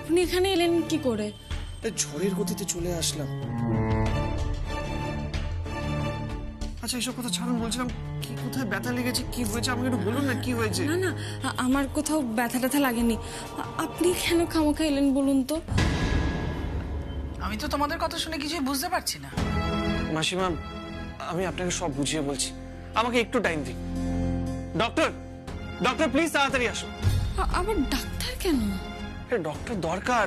আপনি এখানে এলেন কি করে? ঝড়ের গতিতে চলে আসলাম। আচ্ছা এসব কথা ছাড়ুন, বলছিলাম কি কোথায় ব্যথা লেগেছে, কি হয়েছে আমাকে একটু বলুন না, কি হয়েছে? না না, আমার কোথাও ব্যথা ট্যাথা লাগেনি। আপনি কেন খামোখা এলেন বলুন তো? আমি তো তোমাদের কথা শুনে কিছুই বুঝতে পারছি না। মাসিমা, আমি আপনাকে সব বুঝিয়ে বলছি, আমাকে একটু টাইম দিন। ডক্টর, ডক্টর প্লিজ তাড়াতাড়ি আসুন। আবার ডাক্তার কেন? ডক্টর দরকার,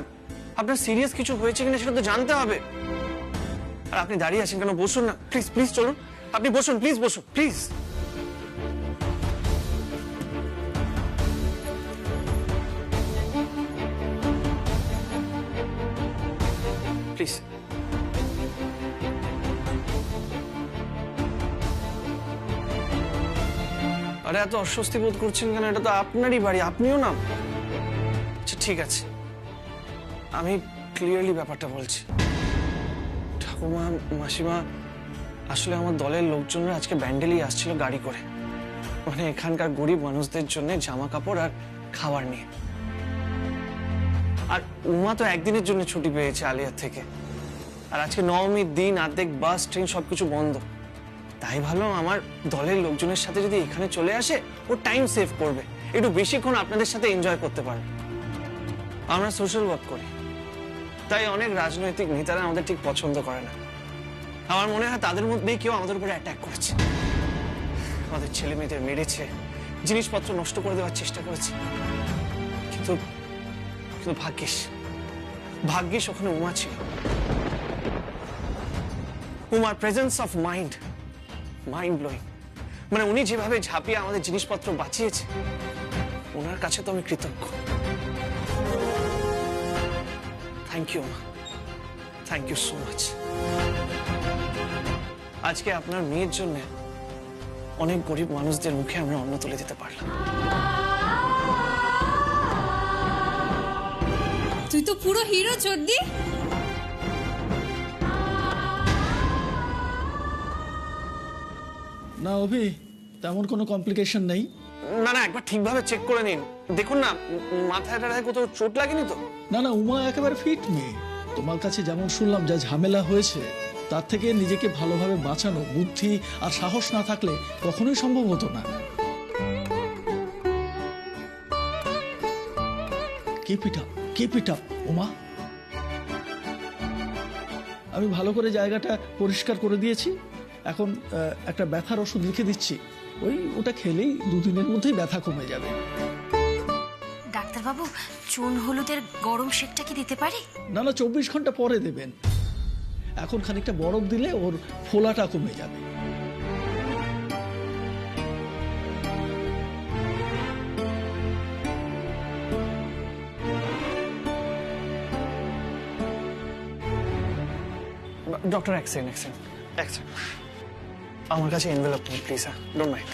আপনার সিরিয়াস কিছু হয়েছে কিনা সেটা তো জানতে হবে। আর আপনি দাঁড়িয়ে আছেন কেন? বসুন না প্লিজ, প্লিজ চলুন, আপনি বসুন, প্লিজ বসুন প্লিজ। প্লিজ। আরে এত অস্বস্তি বোধ করছেন কেন? এটা তো আপনারই বাড়ি, আপনিও না। আচ্ছা ঠিক আছে, আমি ক্লিয়ারলি ব্যাপারটা বলছি। ঠাকুমা, মাসিমা, আসলে আমার দলের লোকজনরা আজকে ব্যান্ডেলেই আসছিল গাড়ি করে, মানে এখানকার গরিব মানুষদের জন্য জামা কাপড় আর খাবার নিয়ে। আর উমা তো একদিনের জন্য ছুটি পেয়েছে আলিয়ার থেকে, আর আজকে নবমীর দিন, অর্ধেক বাস ট্রেন সবকিছু বন্ধ। তাই ভাবলাম আমার দলের লোকজনের সাথে যদি এখানে চলে আসে, ও টাইম সেভ করবে, একটু বেশিক্ষণ আপনাদের সাথে এনজয় করতে পারবে। আমরা সোশ্যাল ওয়ার্ক করি, তাই অনেক রাজনৈতিক নেতারা আমাদের ঠিক পছন্দ করে না। আমার মনে হয় তাদের মধ্যেই কেউ আমাদের উপরে অ্যাটাক করেছে, আমাদের ছেলে মেয়েদের মেরেছে, জিনিসপত্র নষ্ট করে দেওয়ার চেষ্টা করেছে। কিন্তু কিন্তু ভাগ্যিস ওখানে উমা ছিল। উমার প্রেজেন্স অফ মাইন্ড ব্লোয়িং। মানে উনি যেভাবে ঝাঁপিয়ে আমাদের জিনিসপত্র বাঁচিয়েছে, ওনার কাছে তো আমি কৃতজ্ঞ। থ্যাংক ইউ মা, থ্যাংক ইউ সো মাচ। আজকে আপনার মেয়ের জন্য অনেক গরিব মানুষদের মুখে আমরা অন্ন তুলে দিতে পারলাম। তুই তো পুরো হিরো চোদ্দি। না অভি, তেমন কোনো কমপ্লিকেশন নেই। না না, একবার ঠিকভাবে চেক করে নিন, দেখুন না মাথায় টাথায় কোথাও চোট লাগেনি তো? না না, উমা একেবারে ফিট মেয়ে। তোমার কাছে যেমন শুনলাম যা ঝামেলা হয়েছে, তার থেকে নিজেকে ভালোভাবে বাঁচানো বুদ্ধি আর সাহস না থাকলে কখনোই সম্ভব হতো না। Keep it up Uma. আমি ভালো করে জায়গাটা পরিষ্কার করে দিয়েছি। এখন একটা ব্যথার ওষুধ লিখে দিচ্ছি, ওটা খেলেই 2 দিনের মধ্যেই ব্যথা কমে যাবে। ডাক্তারবাবু, চুন হলুদের গরম শেকটা কি দিতে পারি? না না, 24 ঘন্টা পরে দেবেন। এখন খানিকটা বরফ দিলে ওর ফোলাটা কমে যাবে। ডক্টর এক সেকেন্ড, আমার কাছে এনভেলপ নেই, please don't mind.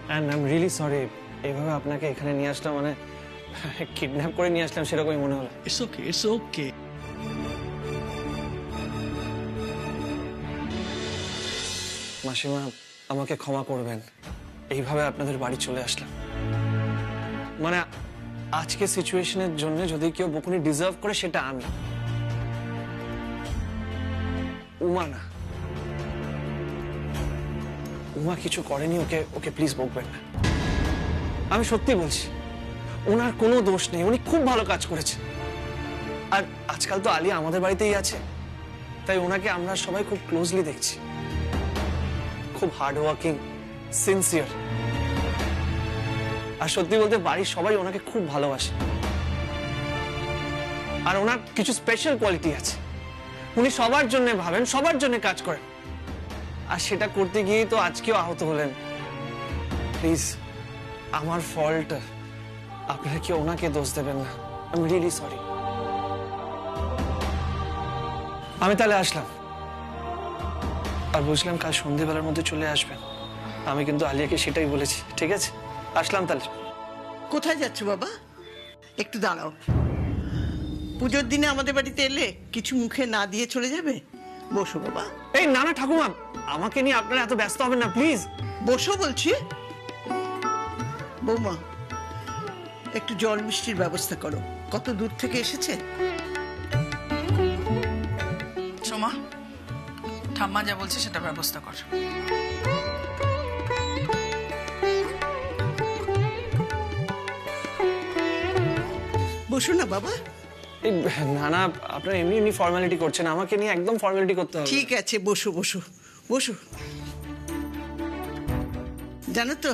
And I am really sorry, এইভাবে আপনাকে এখানে নিয়ে আসলাম, মানে কিডন্যাপ করে নিয়ে আসলাম সেরকমই মনে হলো। It's okay. মাসিমা, আমাকে ক্ষমা করবেন, এইভাবে আপনাদের বাড়ি চলে আসলাম। মানে আজকে সিচুয়েশনের জন্য যদি কেউ বকুনি ডিজার্ভ করে সেটা আমি, উমা না। উমা কিছু করেনি, ওকে প্লিজ বকবেন না। আমি সত্যি বলছি, ওনার কোনো দোষ নেই, উনি খুব ভালো কাজ করেছে। আর আজকাল তো আলিয়া আমাদের বাড়িতেই আছে, তাই ওনাকে আমরা সবাই খুব ক্লোজলি দেখছি। খুব হার্ড ওয়ার্কিং, সিনসিয়ার। আর সত্যি বলতে বাড়ির সবাই ওনাকে খুব ভালোবাসে। আর ওনার কিছু স্পেশাল কোয়ালিটি আছে, উনি সবার জন্য ভাবেন, সবার জন্য কাজ করেন। আর সেটা করতে গিয়েই তো আজকেও আহত হলেন। প্লিজ, আমার ফল্ট, আপনারা কি ওনাকে দোষ দেবেন না। I am really sorry. আমি তাহলে আসলাম, আর বুঝলাম কাল সন্ধ্যেবেলার মধ্যে চলে আসবেন। আমি কিন্তু আলিয়াকে সেটাই বলেছি। ঠিক আছে, আসলাম তাহলে। কোথায় যাচ্ছ বাবা? একটু দাঁড়াও। পুজোর দিনে আমাদের বাড়িতে এলে কিছু মুখে না দিয়ে চলে যাবে? বসো বাবা। এই না না ঠাকুমা, আমাকে নিয়ে আপনারা এত ব্যস্ত হবেন না প্লিজ। বসো বলছি। বৌমা, একটু জল মিষ্টির ব্যবস্থা করো। কত দূর থেকে এসেছে। সোমা, ঠাম্মা যা বলছে সেটা ব্যবস্থা কর। বসো না বাবা। এই না না, আপনার এমনি এমনি ফর্মালিটি করছেন, আমাকে নিয়ে একদম ফর্মালিটি করতে হবে। ঠিক আছে, বসো বসো বসো। জানো তো,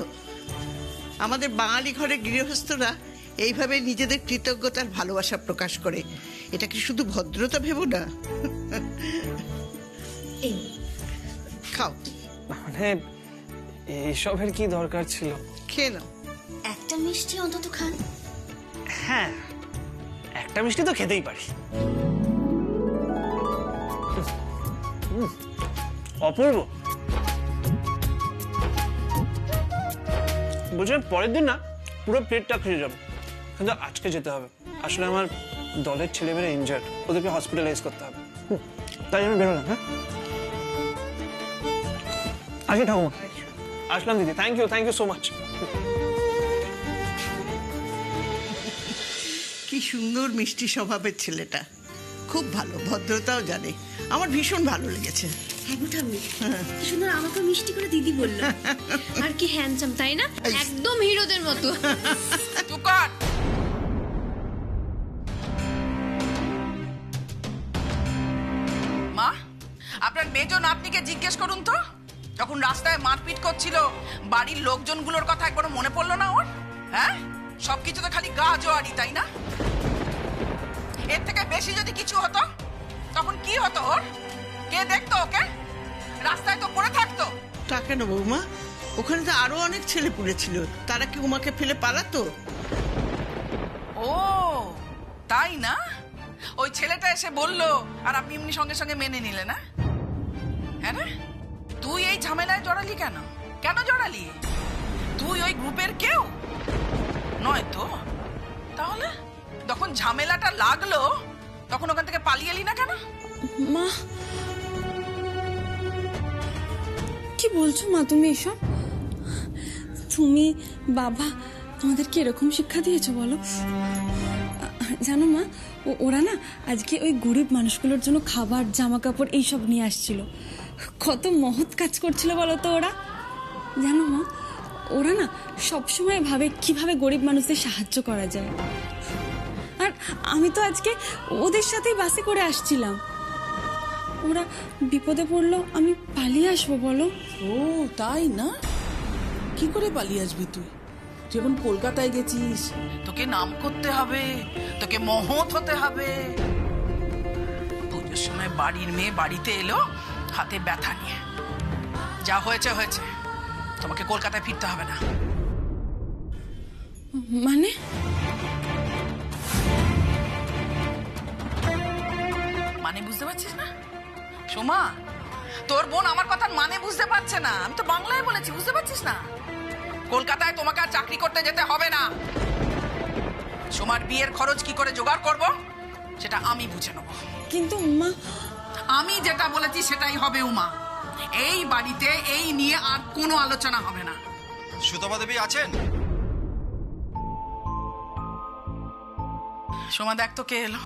আমাদের বাঙালি ঘরে গৃহস্থরা এইভাবে নিজেদের কৃতজ্ঞতার ভালোবাসা প্রকাশ করে। এটা কি শুধু ভদ্রতা ভেবো না? খাও, মানে এইসবের কি দরকার ছিল? খেয়ে নাও। একটা মিষ্টি অন্তত খান। হ্যাঁ, একটা মিষ্টি তো খেতেই পারি। অপূর্ব। বলছিলাম পরের দিন না পুরো পেটটা খেয়ে যাবে, কিন্তু আজকে যেতে হবে। আসলে আমার দলের ছেলেমেয়েরা ইনজার্ড, ওদেরকে হসপিটালাইজ করতে হবে। তাই আমি বেরোলাম। হ্যাঁ, আগে ঠাকুমা। আসলাম দিদি, থ্যাংক ইউ সো মাচ। কি সুন্দর মিষ্টি স্বভাবের ছেলেটা, খুব ভালো, ভদ্রতাও জানে। আমার ভীষণ ভালো লেগেছে। হ্যাঁ গো ঠাম্মি, কি সুন্দর আমাকে মিষ্টি করে দিদি বললো। আর কি হ্যান্ডসাম, তাই না? একদম হিরোদের মতো। চুপ কর। মা, আপনার মেজ নাতনিকে জিজ্ঞেস করুন তো, যখন রাস্তায় মারপিট করছিল বাড়ির লোকজনগুলোর কথা একবার মনে পড়লো না ওর? হ্যাঁ, সবকিছু তো খালি গা জোয়ারি, তাই না? এর থেকে বেশি যদি কিছু হতো তখন কি হতো ওর? কে দেখতো ওকে? রাস্তায় তো পড়ে থাকতো। তা কেন বৌমা, ওখানে তো আরো অনেক ছেলে পড়েছিল, তারা কি উমাকে ফেলে পালাতো? ও তাই না? ওই ছেলেটা এসে বললো আর আপনি এমনি সঙ্গে সঙ্গে মেনে নিলে না? হ্যাঁ রে, তুই এই ঝামেলায় জড়ালি কেন? কেন জড়ালি? তুই ওই গ্রুপের কেউ নয় তো? তাহলে যখন ঝামেলাটা লাগলো তখন ওখান থেকে পালিয়ে এলি না কেন? মা, কি বলছো মা তুমি এসব? তুমি বাবা আমাদেরকে এরকম শিক্ষা দিয়েছো বলো? জানো মা, ওরা না আজকে ওই গরিব মানুষগুলোর জন্য খাবার, জামা কাপড় এইসব নিয়ে আসছিল। কত মহৎ কাজ করছিল বলো তো ওরা। জানো মা, ওরা না সবসময় ভাবে কিভাবে গরিব মানুষদের সাহায্য করা যায়। আর আমি তো আজকে ওদের সাথেই বাসে করে আসছিলাম। ওরা বিপদে পড়লো, আমি পালিয়ে আসবো বলো? ও তাই না? কি করে পালিয়ে আসবি তুই? যেমন কলকাতায় গেছিস। তোকে নাম করতে হবে, তোকে মহৎ হতে হবে। পুজোর সময় বাড়ির মেয়ে বাড়িতে এলো হাতে ব্যথা নিয়ে। যা হয়েছে হয়েছে, তোমাকে কলকাতায় ফিরতে হবে না। মানে মানে বুঝতে পারছিস না সোমা? তোর বোন আমার কথার মানে বুঝতে পারছে না। আমি তো বাংলায় বলেছি, বুঝতে পারছিস না? কলকাতায় তোমাকে আর চাকরি করতে যেতে হবে না। সোমার বিয়ের খরচ কি করে জোগাড় করব সেটা আমি বুঝে নেব। কিন্তু মা, আমি যেটা বলেছি সেটাই হবে উমা। এই বাড়িতে এই নিয়ে আর কোনো আলোচনা হবে না। সুতপা দেবী আছেন? সোমা দেখ তো কে এলো।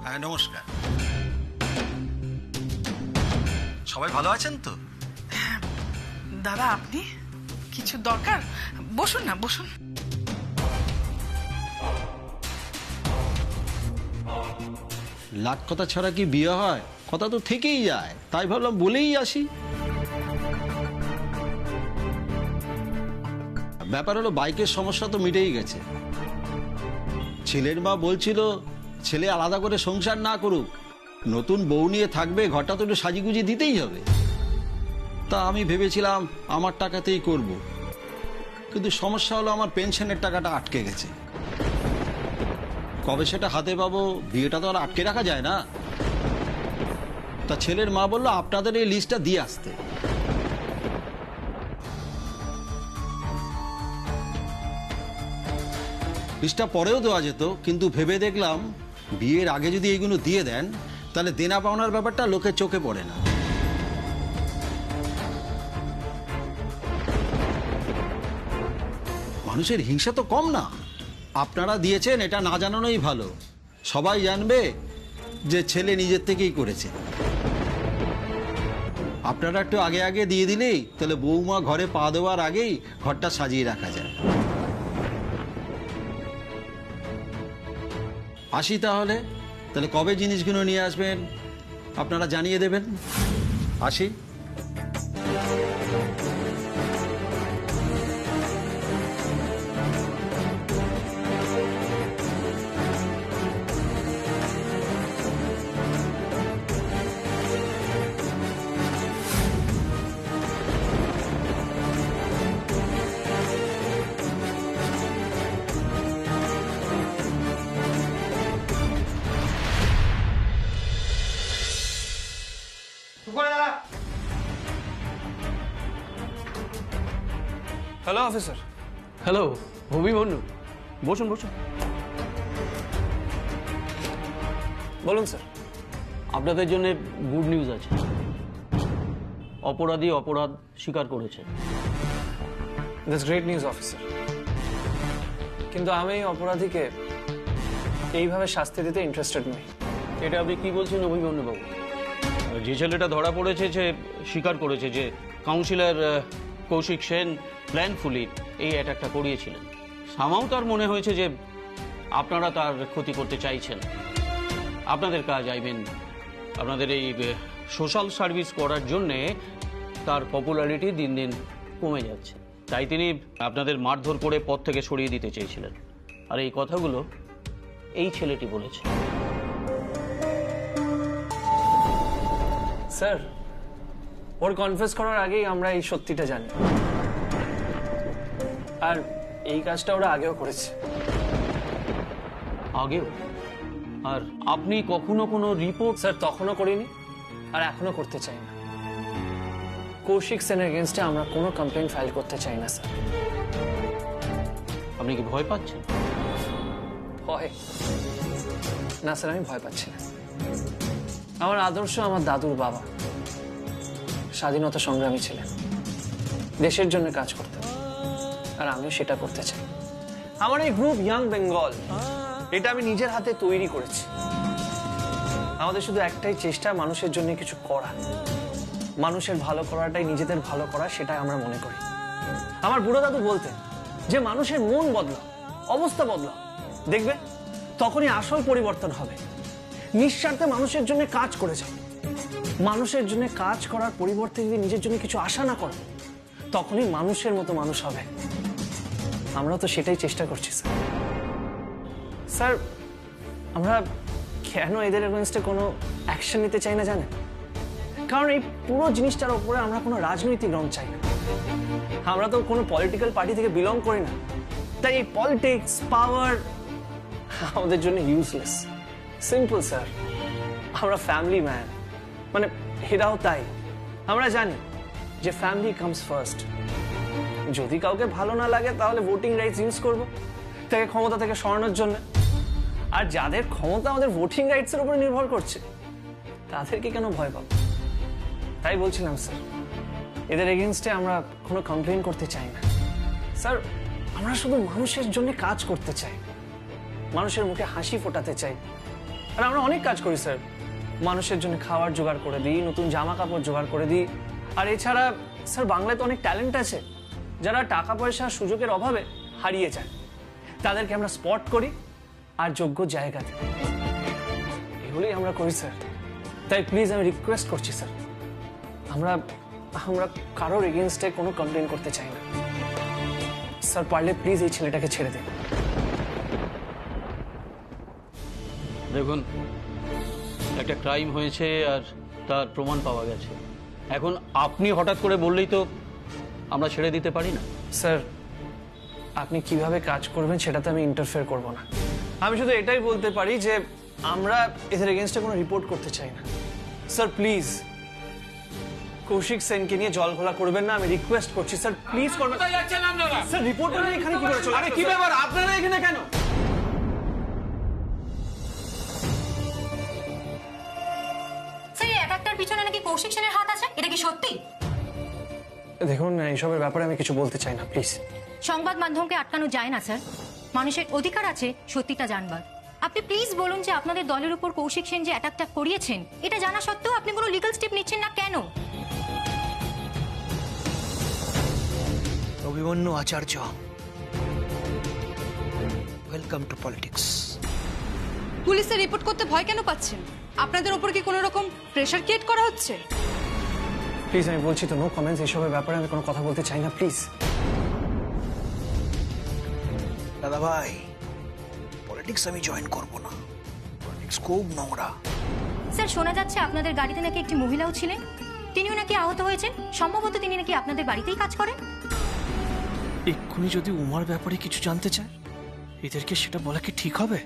হ্যাঁ নমস্কার। সবাই ভালো আছেন তো? দাদা আপনি কিছু দরকার? বসুন না, বসুন। লাখ কথা ছাড়া কি বিয়ে হয়? কথা তো থেকেই যায়, তাই ভাবলাম বলেই আসি। ব্যাপার হলো বাইকের সমস্যা তো মিটেই গেছে। ছেলের মা বলছিল ছেলে আলাদা করে সংসার না করুক, নতুন বউ নিয়ে থাকবে, ঘরটা তো একটু সাজিগুজি দিতেই হবে। তা আমি ভেবেছিলাম আমার টাকাতেই করব, কিন্তু সমস্যা হলো আমার পেনশনের টাকাটা আটকে গেছে। কবে সেটা হাতে পাবো? বিয়েটা তো আর আটকে রাখা যায় না। তা ছেলের মা বললো আপনাদের এই লিস্টটা দিয়ে আসতে। লিস্টটা পরেও দেওয়া যেত, কিন্তু ভেবে দেখলাম বিয়ের আগে যদি এইগুলো দিয়ে দেন তাহলে দেনা পাওনার ব্যাপারটা লোকের চোখে পড়ে না। মানুষের হিংসা তো কম না। আপনারা দিয়েছেন এটা না জানানোই ভালো। সবাই জানবে যে ছেলে নিজের থেকেই করেছে। আপনারা একটু আগে আগে দিয়ে দিলেই তাহলে বৌমা ঘরে পা দেওয়ার আগেই ঘরটা সাজিয়ে রাখা যায়। আসি তাহলে কবে জিনিসগুলো নিয়ে আসবেন আপনারা জানিয়ে দেবেন। আসি। Hello officer. হ্যালো অভিমন্যু, বসুন বসুন। বলুন স্যার। আপনাদের জন্য গুড নিউজ আছে। অপরাধী অপরাধ স্বীকার করেছে। That's great news officer. কিন্তু আমি এই অপরাধীকে এইভাবে শাস্তি দিতে ইন্টারেস্টেড নই। এটা আপনি কি বলছেন অভিমন্যুবাবু? যে ছেলেটা ধরা পড়েছে সে স্বীকার করেছে যে কাউন্সিলর কৌশিক সেন প্ল্যানফুলি এই অ্যাটাকটা করিয়েছিলেন। সামাও তার মনে হয়েছে যে আপনারা তার ক্ষতি করতে চাইছেন। আপনাদের কাজ আপনাদের এই সোশ্যাল সার্ভিস করার জন্যে তার পপুলারিটি দিন দিন কমে যাচ্ছে, তাই তিনি আপনাদের মারধর করে পদ থেকে সরিয়ে দিতে চেয়েছিলেন। আর এই কথাগুলো এই ছেলেটি বলেছে। স্যার, ওর কনফেস করার আগেই আমরা এই সত্যিটা জানি, আর এই কাজটা ওরা আগেও করেছে। আগেও? আর আপনি কখনো কোনো রিপোর্ট? স্যার, তখনও করিনি আর এখনো করতে চাই না। কৌশিক সেনের এগেনস্টে আমরা কোনো কমপ্লেন ফাইল করতে চাই না স্যার। আপনি কি ভয় পাচ্ছেন? ভয় না স্যার, আমি ভয় পাচ্ছি না। আমার আদর্শ আমার দাদুর বাবা স্বাধীনতা সংগ্রামী ছিলেন, দেশের জন্য কাজ করতেন, আর আমিও সেটা করতে চাই। আমার এই গ্রুপ ইয়াং বেঙ্গল, এটা আমি নিজের হাতে তৈরি করেছি। আমাদের শুধু একটাই চেষ্টা, মানুষের জন্য কিছু করা, মানুষের ভালো করাটাই নিজেদের ভালো করা, সেটাই আমরা মনে করি। আমার বুড়ো দাদু বলতেন যে মানুষের মন বদলাও, অবস্থা বদলাও, দেখবে তখনই আসল পরিবর্তন হবে। নিঃস্বার্থে মানুষের জন্য কাজ করে যাও। মানুষের জন্য কাজ করার পরিবর্তে যদি নিজের জন্য কিছু আশা না করো, তখনই মানুষের মতো মানুষ হবে। আমরা তো সেটাই চেষ্টা করছি স্যার। স্যার, আমরা কেন এদের এগেইনস্টে কোনো অ্যাকশন নিতে চাই না জানেন? কারণ এই পুরো জিনিসটার উপরে আমরা কোনো রাজনৈতিক রং চাই না। আমরা তো কোনো পলিটিক্যাল পার্টি থেকে বিলং করি না, তাই এই পলিটিক্স পাওয়ার আমাদের জন্য ইউজলেস। সিম্পল স্যার, আমরা ফ্যামিলি ম্যান, মানে এরাও তাই। আমরা জানি যে ফ্যামিলি কামস ফার্স্ট। যদি কাউকে ভালো না লাগে তাহলে ভোটিং রাইটস ইউজ করব তাকে ক্ষমতা থেকে সরানোর জন্য। আর যাদের ক্ষমতা আমাদের ভোটিং রাইটসের উপর নির্ভর করছে, তাদেরকে কেন ভয় পাবো? তাই বলছিলাম স্যার, এদের এগেইনস্টে আমরা কোনো কমপ্লেন করতে চাই না স্যার। আমরা শুধু মানুষের জন্য কাজ করতে চাই, মানুষের মুখে হাসি ফোটাতে চাই। আর আমরা অনেক কাজ করি স্যার, মানুষের জন্য খাবার জোগাড় করে দিই, নতুন জামা কাপড় জোগাড় করে দিই। আর এছাড়া স্যার, বাংলায় তো অনেক ট্যালেন্ট আছে যারা টাকা পয়সা সুযোগের অভাবে হারিয়ে যায়, তাদেরকে আমরা স্পট করি আর যোগ্য জায়গা দিই। এগুলোই আমরা করি স্যার। তাই প্লিজ আমি রিকোয়েস্ট করছি স্যার, আমরা কারোর এগেইনস্টে কোনো কমপ্লেন করতে চাই না স্যার। পারলে প্লিজ এই ছেলেটাকে ছেড়ে দিন। দেখুন, একটা ক্রাইম হয়েছে আর তার প্রমাণ পাওয়া গেছে। এখন আপনি হঠাৎ করে বললেই তো আমরা ছেড়ে দিতে পারি না। স্যার, আপনি কিভাবে কাজ করবেন সেটাতে আমি ইন্টারফেয়ার করব না। আমি শুধু এটাই বলতে পারি যে আমরা এদের এগেইনস্টে কোনো রিপোর্ট করতে চাই না স্যার। প্লিজ কৌশিক সেনকে নিয়ে জল ঘোলা করবেন না, আমি রিকোয়েস্ট করছি স্যার। প্লিজ করবেন স্যার। রিপোর্টার এখানে কি করে চলে? কি ব্যাপার, আপনারা এখানে কেন? স্যার, এই অ্যাটাকটার পিছনে নাকি কৌশিক সেনের হাত আছে, এটা কি সত্যি? দেখুন, এইসবের ব্যাপারে আমি কিছু বলতে চাই না, প্লিজ। সংবাদ মাধ্যমকে আটকানো যায় না স্যার। মানুষের অধিকার আছে সত্যিটা জানবার। আপনি প্লিজ বলুন যে আপনাদের দলের উপর কৌশিক সেন যে অ্যাটাকটা করিয়েছেন, এটা জানা সত্ত্বেও আপনি কোনো লিগ্যাল স্টেপ নিচ্ছেন না কেন? অভিমন্যু আচার্য, ওয়েলকাম টু পলিটিক্স। পুলিশে রিপোর্ট করতে ভয় কেন পাচ্ছেন? আপনাদের ওপর কি কোনো রকম প্রেশার ক্রিয়েট করা হচ্ছে? প্লিজ, আমি বলছি তো, নো কমেন্টস। এইসবের ব্যাপারে আমি কোনো কথা বলতে চাই না, প্লিজ। দাদা ভাই, পলিটিক্স আমি জয়েন করব না। পলিটিক্স খুব নোংরা। স্যার, শোনা যাচ্ছে আপনাদের গাড়িতে নাকি একটি মহিলাও ছিলেন, তিনিও নাকি আহত হয়েছেন। সম্ভবত তিনি নাকি আপনাদের বাড়িতেই কাজ করেন। এক্ষুনি যদি উমার ব্যাপারে কিছু জানতে চায়, এদেরকে সেটা বলা কি ঠিক হবে?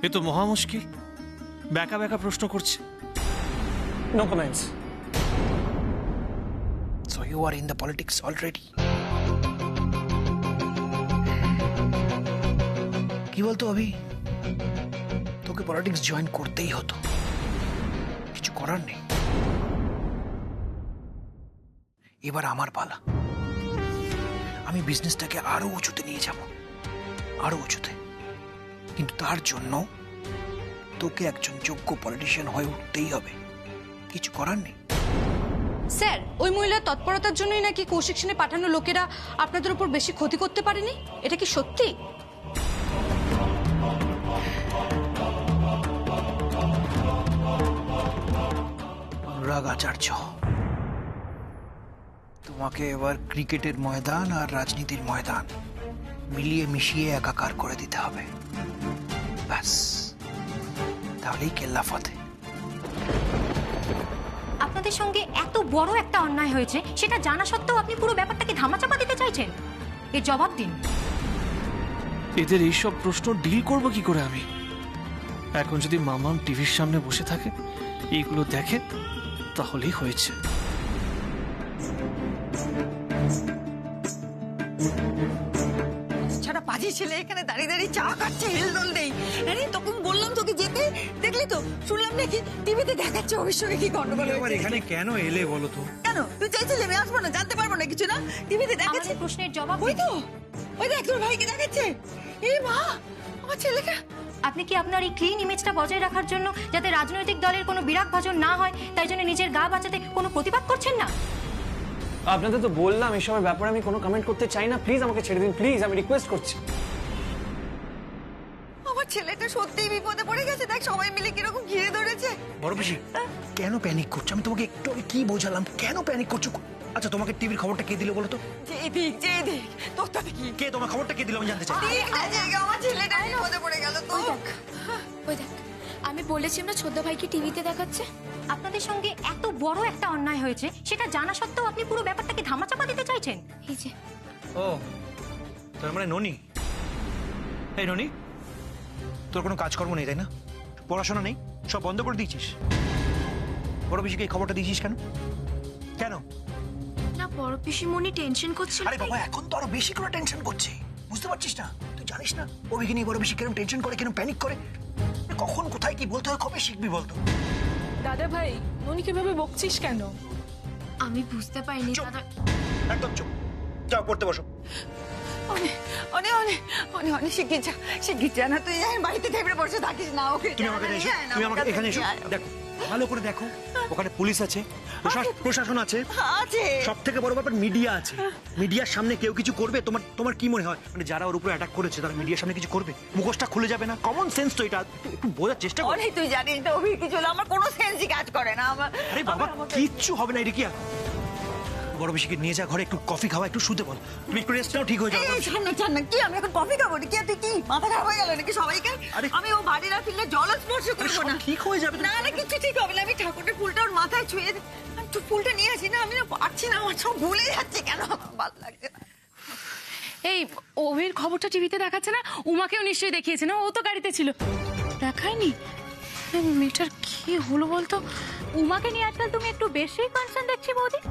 এ তো মহা মুশকিল। ব্যাকা ব্যাকা প্রশ্ন করছে। No comments. So you are in the politics already. কি বলতো অভি, তোকে পলিটিক্স জয়েন করতেই হতো, কিছু করার নেই। এবার আমার পালা। আমি বিজনেসটাকে আরো উঁচুতে নিয়ে যাব, আরো উঁচুতে। কিন্তু তার জন্য তোকে একজন যোগ্য পলিটিশিয়ান হয়ে উঠতেই হবে, কিছু করার নেই। স্যার, ওই মহিলার তৎপরতার জন্যই নাকি কৌশিক সেনে পাঠানো লোকেরা আপনাদের উপর বেশি ক্ষতি করতে পারেনি, এটা কি সত্যি? অনুরাগ আচার্য, তোমাকে এবার ক্রিকেটের ময়দান আর রাজনীতির ময়দান মিলিয়ে মিশিয়ে একাকার করে দিতে হবে, ব্যাস। তাহলেই কেল্লা ফতে। আপনাদের সঙ্গে এত বড় একটা অন্যায় হয়েছে, সেটা জানা সত্ত্বেও আপনি পুরো ব্যাপারটাকে ধামাচাপা দিতে চাইছেন। এর জবাব দিন। এদের এইসব প্রশ্ন ডিল করব কি করে আমি? এখন যদি মামাম টিভির সামনে বসে থাকে, এইগুলো দেখে, তাহলেই হয়েছে। ছাড়া পাজি ছেলে এখানে দাঁড়িয়ে দাঁড়িয়ে চা খাচ্ছে, হেলদোল নেই। আরে তখন বললাম তোকে যেতে, দেখলি তো, শুনলাম নাকি টিভিতে দেখাচ্ছে অভির সঙ্গে কি গন্ডগোল হয়েছে। এখানে কেন এলে বলো তো? কেন তুই চাইছিস আমি আসবো না, জানতে পারবো না কিছু? না টিভিতে দেখাচ্ছে। আমাদের প্রশ্নের জবাব ওই দিন। তো, ওই দেখ তোর ভাইকে দেখাচ্ছে। এ মা, আমার ছেলেকে। আপনি কি আপনার এই ক্লিন ইমেজটা বজায় রাখার জন্য, যাতে রাজনৈতিক দলের কোনো বিরাগ ভাজন না হয়, তাই জন্য নিজের গা বাঁচাতে কোনো প্রতিবাদ করছেন না? আপনাদের তো বললাম এসবের ব্যাপারে আমি কোনো কমেন্ট করতে চাই না। প্লিজ আমাকে ছেড়ে দিন, প্লিজ, আমি রিকোয়েস্ট করছি। আমার ছেলেটা সত্যিই বিপদে পড়ে গেছে, দেখ সবাই মিলে কিরকম ঘিরে ধরেছে। বড় বেশি কেন প্যানিক করছো? আমি তোমাকে একটু আগে কি বোঝালাম, কেন প্যানিক করছো? আচ্ছা, তোমাকে টিভির খবরটা কে দিল বলো তো? যে দেখ তোর তাতে কি? কে তোমার খবরটা কে দিল আমি জানতে চাই। দেখ না জায়গা, আমার ছেলেটা বিপদে পড়ে গেল তো। ওই দেখ, আমি বলেছি আমরা ছোট ভাইকে টিভিতে দেখাচ্ছে। আপনাদের সঙ্গে এত বড় একটা অন্যায় হয়েছে, সেটা জানা সত্ত্বেও আপনি পুরো ব্যাপারটাকে ধামাচাপা দিতে চাইছেন। এই যে। ও, তার মানে ননি। এই ননি, তোর কোনো কাজকর্ম নেই তাই না? পড়াশোনা নেই, সব বন্ধ করে দিয়েছিস? বড় পিসিকে এই খবরটা দিয়েছিস কেন? কেন? না, বড় পিসিমণি টেনশন করছিল। আরে বাবা, এখন তো আরো বেশি করে টেনশন করছে, বুঝতে পারছিস না? তুই জানিস না অভিকে নিয়ে বড় বেশি কেন টেনশন করে, কেন প্যানিক করে? কখন কোথায় কি বলতে হয় কবে শিখবি বলতো? দাদা ভাই, ননিকে ভেবে বকছিস কেন? আমি বুঝতে পারিনি চুপ। দাদা। একদম চুপ, যাও পড়তে বসো। অনেক অনেক অনেক অনেক অনেক শিখিয়ে যা না, তুই বাড়িতে টেবিলে বসে থাকিস না। ওকে তুমি আমাকে এসো, তুমি আমাকে এখানে এসো, দেখো ভালো করে দেখো। ওখানে পুলিশ আছে, প্রশাসন আছে, আছে। সব থেকে বড় ব্যাপার মিডিয়া আছে। মিডিয়ার সামনে কেউ কিছু করবে? তোমার কি মনে হয় মানে যারা ওর উপরে অ্যাটাক করেছে তারা মিডিয়ার সামনে কিছু করবে? মুখোশটা খুলে যাবে না? কমন সেন্স তো এটা, একটু বোঝার চেষ্টা করো। অনেক তুই জানিস না অভির কিছু হলো, আমার কোনো সেন্সই কাজ করে না। আমার আরে বাবা, কিচ্ছু হবে না রিকিয়া। বড় বেশিকে নিয়ে যা ঘরে, একটু কফি খাওয়া, একটু শুতে বল, তুমি একটু রেস্ট নাও, ঠিক হয়ে যাবে। ছাড় না, কি আমি এখন কফি খাবো নাকি? তুই কি মাথা খারাপ হয়ে গেল নাকি সবাইকে? আমি ও বাড়ি না ফিরলে জল স্পর্শ করবো না। ঠিক হয়ে যাবে। না না, কিছু ঠিক হবে না। আমি ঠাকুরের ফুলটা ওর মাথায় ছুঁয়ে তুই ফুলটা নিয়ে আসি না, আমি না পারছি না, আমার সব ভুলে যাচ্ছে কেন, ভালো লাগছে না। এই অভির খবরটা টিভিতে দেখাচ্ছে না? উমাকেও নিশ্চয়ই দেখিয়েছে না? ও তো গাড়িতে ছিল। দেখায়নি? মেয়েটার কি হলো বলতো? উমাকে নিয়ে আজকাল তুমি একটু বেশি কনসার্ন দেখছি বৌদি,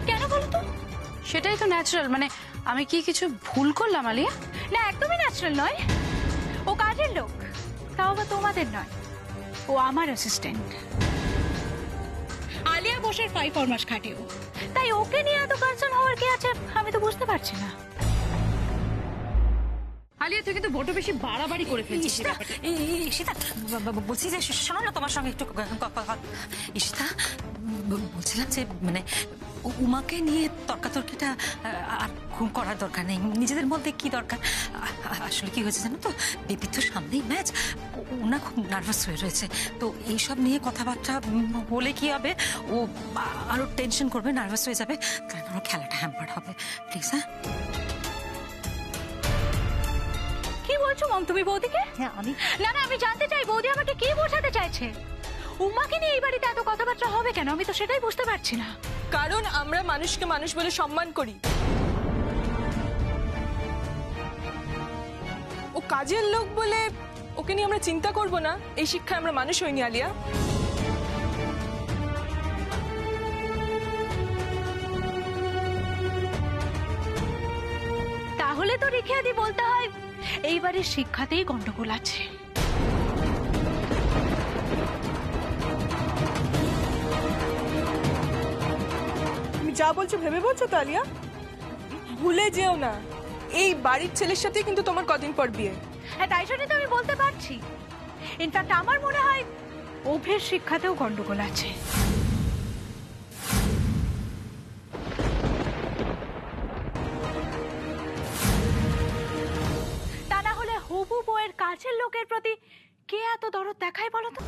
কেন বলো তো? সেটাই তো ন্যাচারাল। মানে আমি কি কিছু ভুল করলাম আলিয়া? না, একদমই ন্যাচারাল নয়। ও কাজের লোক, তাও বা তোমাদের নয়, ও আমার অ্যাসিস্ট্যান্ট। আলিয়া ঘোষের 5 মাস খাটে ও, তাই ওকে নিয়ে এত কনসার্ন হওয়ার কি আছে আমি তো বুঝতে পারছি না। আলিয়া তুই কিন্তু বড় বেশি বাড়াবাড়ি করে ফেলছিস এই ব্যাপারটা। ঈশিতা বলছি যে শোনো না, তোমার সঙ্গে একটু ঈশিতা বলছিলাম যে মানে উমাকে নিয়ে তর্কাতর্কিটা আর খুব করার দরকার নেই, নিজেদের মধ্যে কি দরকার। আসলে কি হয়েছে জানো তো, বেবির তো সামনেই ম্যাচ, ওনা খুব নার্ভাস হয়ে রয়েছে, তো এইসব নিয়ে কথাবার্তা বলে কি হবে, ও আরো টেনশন করবে, নার্ভাস হয়ে যাবে, কারণ আমার খেলাটা হ্যাম্পার হবে। প্লিজ হ্যাঁ। কি বলছো মম তুমি বৌদিকে? হ্যাঁ আমি না না, আমি জানতে চাই বৌদি আমাকে কি বোঝাতে চাইছে। উমাকে নিয়ে এই বাড়িতে এত কথাবার্তা হবে কেন, আমি তো সেটাই বুঝতে পারছি না। কারণ আমরা মানুষকে মানুষ বলে সম্মান করি। ও কাজের লোক বলে ওকে নিয়ে আমরা চিন্তা করব না, এই শিক্ষায় আমরা মানুষ হইনি আলিয়া। তাহলে তো রিখিয়াদি বলতে হয় এই বাড়ির শিক্ষাতেই গন্ডগোল আছে। তুমি যা বলছো ভেবে বলছো তো আলিয়া? ভুলে যেও না, এই বাড়ির ছেলের সাথে কিন্তু তোমার কদিন পর বিয়ে। হ্যাঁ, তাই জন্যই তো আমি বলতে পারছি। ইনফ্যাক্ট আমার মনে হয় অভ্যের শিক্ষাতেও গন্ডগোল আছে। তা না হলে হবু বউয়ের কাছের লোকের প্রতি কে এত দরদ দেখায় বলো তো?